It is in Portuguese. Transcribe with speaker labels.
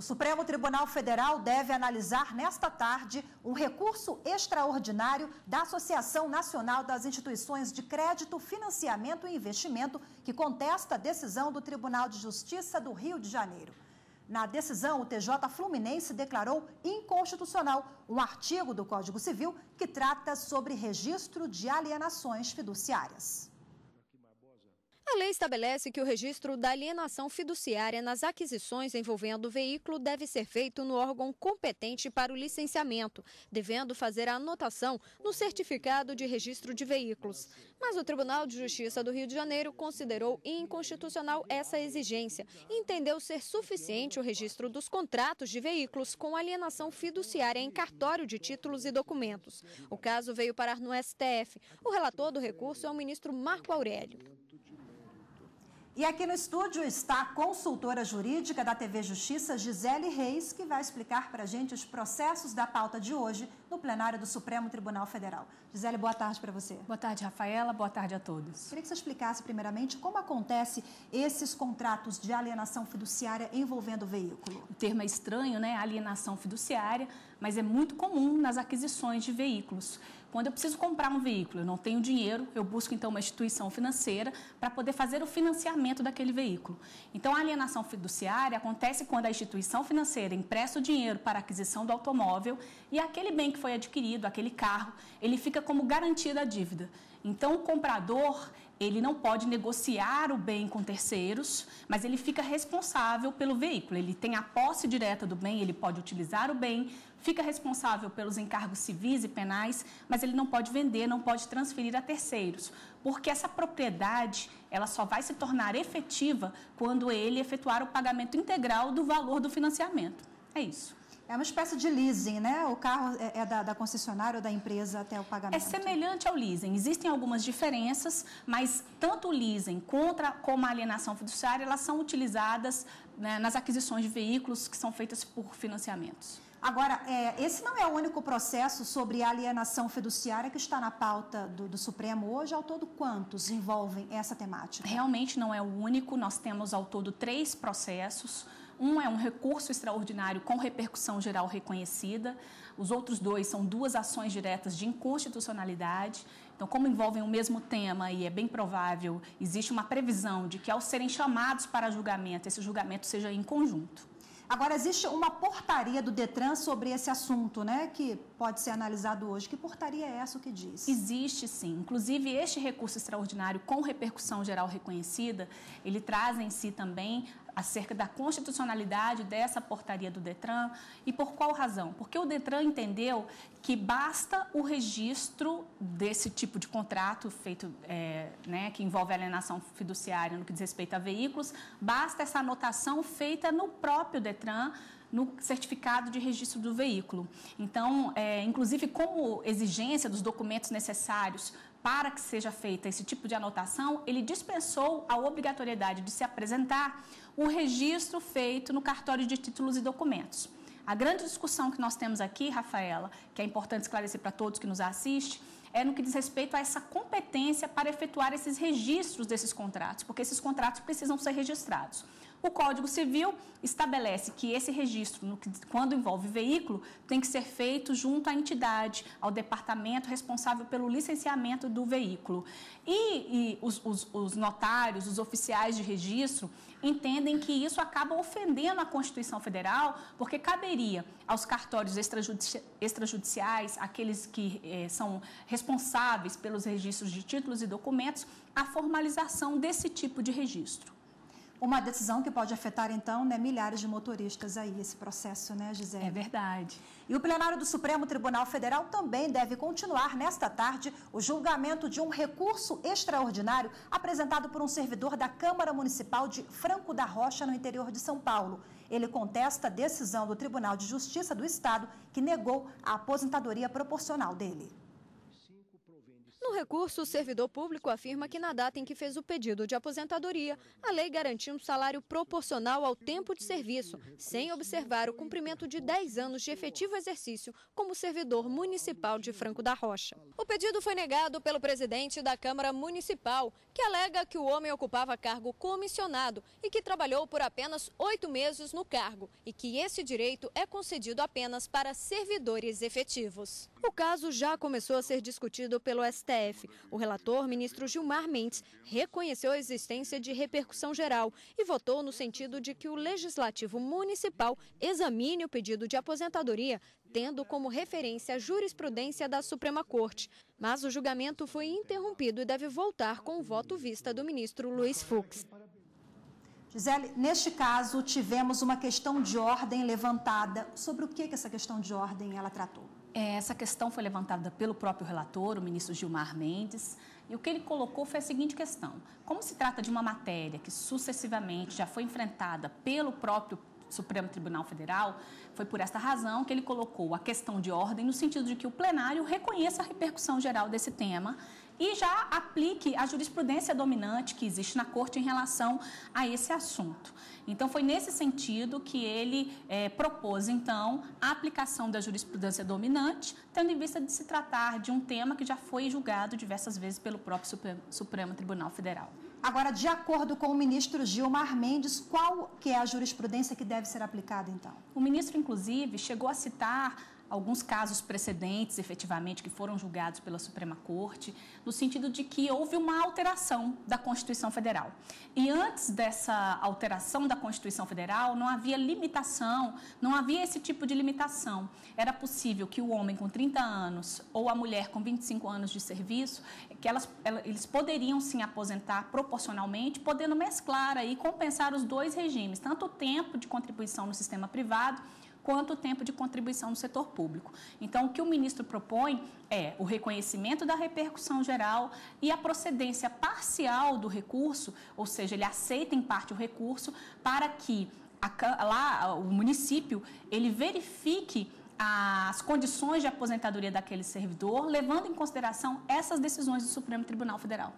Speaker 1: O Supremo Tribunal Federal deve analisar nesta tarde um recurso extraordinário da Associação Nacional das Instituições de Crédito, Financiamento e Investimento, que contesta a decisão do Tribunal de Justiça do Rio de Janeiro. Na decisão, o TJ Fluminense declarou inconstitucional um artigo do Código Civil que trata sobre registro de alienações fiduciárias.
Speaker 2: A lei estabelece que o registro da alienação fiduciária nas aquisições envolvendo o veículo deve ser feito no órgão competente para o licenciamento, devendo fazer a anotação no certificado de registro de veículos. Mas o Tribunal de Justiça do Rio de Janeiro considerou inconstitucional essa exigência e entendeu ser suficiente o registro dos contratos de veículos com alienação fiduciária em cartório de títulos e documentos. O caso veio parar no STF. O relator do recurso é o ministro Marco Aurélio.
Speaker 1: E aqui no estúdio está a consultora jurídica da TV Justiça, Gisele Reis, que vai explicar para a gente os processos da pauta de hoje no plenário do Supremo Tribunal Federal. Gisele, boa tarde para você.
Speaker 3: Boa tarde, Rafaela. Boa tarde a todos.
Speaker 1: Queria que você explicasse primeiramente como acontece esses contratos de alienação fiduciária envolvendo o veículo.
Speaker 3: O termo é estranho, né? Alienação fiduciária, mas é muito comum nas aquisições de veículos. Quando eu preciso comprar um veículo, eu não tenho dinheiro, eu busco então uma instituição financeira para poder fazer o financiamento daquele veículo. Então, a alienação fiduciária acontece quando a instituição financeira empresta o dinheiro para a aquisição do automóvel e aquele bem que foi adquirido, aquele carro, ele fica como garantia da dívida. Então, o comprador, ele não pode negociar o bem com terceiros, mas ele fica responsável pelo veículo. Ele tem a posse direta do bem, ele pode utilizar o bem, fica responsável pelos encargos civis e penais, mas ele não pode vender, não pode transferir a terceiros, porque essa propriedade, ela só vai se tornar efetiva quando ele efetuar o pagamento integral do valor do financiamento. É isso.
Speaker 1: É uma espécie de leasing, né? O carro é da concessionária ou da empresa até o pagamento.
Speaker 3: É semelhante ao leasing. Existem algumas diferenças, mas tanto o leasing como a alienação fiduciária, elas são utilizadas, né, nas aquisições de veículos que são feitas por financiamentos.
Speaker 1: Agora, esse não é o único processo sobre alienação fiduciária que está na pauta do Supremo hoje. Ao todo, quantos envolvem essa temática?
Speaker 3: Realmente não é o único. Nós temos ao todo 3 processos. Um é um recurso extraordinário com repercussão geral reconhecida. Os outros 2 são 2 ações diretas de inconstitucionalidade. Então, como envolvem o mesmo tema e é bem provável, existe uma previsão de que, ao serem chamados para julgamento, esse julgamento seja em conjunto.
Speaker 1: Agora, existe uma portaria do Detran sobre esse assunto, né, que pode ser analisado hoje. Que portaria é essa, o que diz?
Speaker 3: Existe, sim. Inclusive, este recurso extraordinário com repercussão geral reconhecida, ele traz em si também acerca da constitucionalidade dessa portaria do Detran. E por qual razão? Porque o Detran entendeu que basta o registro desse tipo de contrato feito, que envolve alienação fiduciária no que diz respeito a veículos, basta essa anotação feita no próprio Detran, no certificado de registro do veículo. Então, inclusive, como exigência dos documentos necessários para que seja feita esse tipo de anotação, ele dispensou a obrigatoriedade de se apresentar o registro feito no cartório de títulos e documentos. A grande discussão que nós temos aqui, Rafaela, que é importante esclarecer para todos que nos assistem, é no que diz respeito a essa competência para efetuar esses registros desses contratos, porque esses contratos precisam ser registrados. O Código Civil estabelece que esse registro, quando envolve veículo, tem que ser feito junto à entidade, ao departamento responsável pelo licenciamento do veículo. E os notários, os oficiais de registro, entendem que isso acaba ofendendo a Constituição Federal, porque caberia aos cartórios extrajudiciais, aqueles que são responsáveis pelos registros de títulos e documentos, a formalização desse tipo de registro.
Speaker 1: Uma decisão que pode afetar, então, milhares de motoristas aí, esse processo, né, Gisele?
Speaker 3: É verdade.
Speaker 1: E o plenário do Supremo Tribunal Federal também deve continuar, nesta tarde, o julgamento de um recurso extraordinário apresentado por um servidor da Câmara Municipal de Franco da Rocha, no interior de São Paulo. Ele contesta a decisão do Tribunal de Justiça do Estado, que negou a aposentadoria proporcional dele.
Speaker 2: No No recurso, o servidor público afirma que na data em que fez o pedido de aposentadoria, a lei garantia um salário proporcional ao tempo de serviço, sem observar o cumprimento de 10 anos de efetivo exercício como servidor municipal de Franco da Rocha. O pedido foi negado pelo presidente da Câmara Municipal, que alega que o homem ocupava cargo comissionado e que trabalhou por apenas 8 meses no cargo e que esse direito é concedido apenas para servidores efetivos. O caso já começou a ser discutido pelo STF. O relator, ministro Gilmar Mendes, reconheceu a existência de repercussão geral e votou no sentido de que o Legislativo Municipal examine o pedido de aposentadoria, tendo como referência a jurisprudência da Suprema Corte. Mas o julgamento foi interrompido e deve voltar com o voto vista do ministro Luiz Fux.
Speaker 1: Gisele, neste caso, tivemos uma questão de ordem levantada. Sobre o que essa questão de ordem ela tratou?
Speaker 3: Essa questão foi levantada pelo próprio relator, o ministro Gilmar Mendes, e o que ele colocou foi a seguinte questão. Como se trata de uma matéria que sucessivamente já foi enfrentada pelo próprio Supremo Tribunal Federal, foi por esta razão que ele colocou a questão de ordem no sentido de que o plenário reconheça a repercussão geral desse tema e já aplique a jurisprudência dominante que existe na Corte em relação a esse assunto. Então, foi nesse sentido que ele propôs, então, a aplicação da jurisprudência dominante, tendo em vista de se tratar de um tema que já foi julgado diversas vezes pelo próprio Supremo Tribunal Federal.
Speaker 1: Agora, de acordo com o ministro Gilmar Mendes, qual que é a jurisprudência que deve ser aplicada, então?
Speaker 3: O ministro, inclusive, chegou a citar alguns casos precedentes, efetivamente, que foram julgados pela Suprema Corte, no sentido de que houve uma alteração da Constituição Federal. E antes dessa alteração da Constituição Federal, não havia limitação, não havia esse tipo de limitação. Era possível que o homem com 30 anos ou a mulher com 25 anos de serviço, que eles poderiam sim aposentar proporcionalmente, podendo mesclar aí, compensar os dois regimes, tanto o tempo de contribuição no sistema privado, quanto o tempo de contribuição no setor público. Então, o que o ministro propõe é o reconhecimento da repercussão geral e a procedência parcial do recurso, ou seja, ele aceita em parte o recurso para que o município ele verifique as condições de aposentadoria daquele servidor, levando em consideração essas decisões do Supremo Tribunal Federal.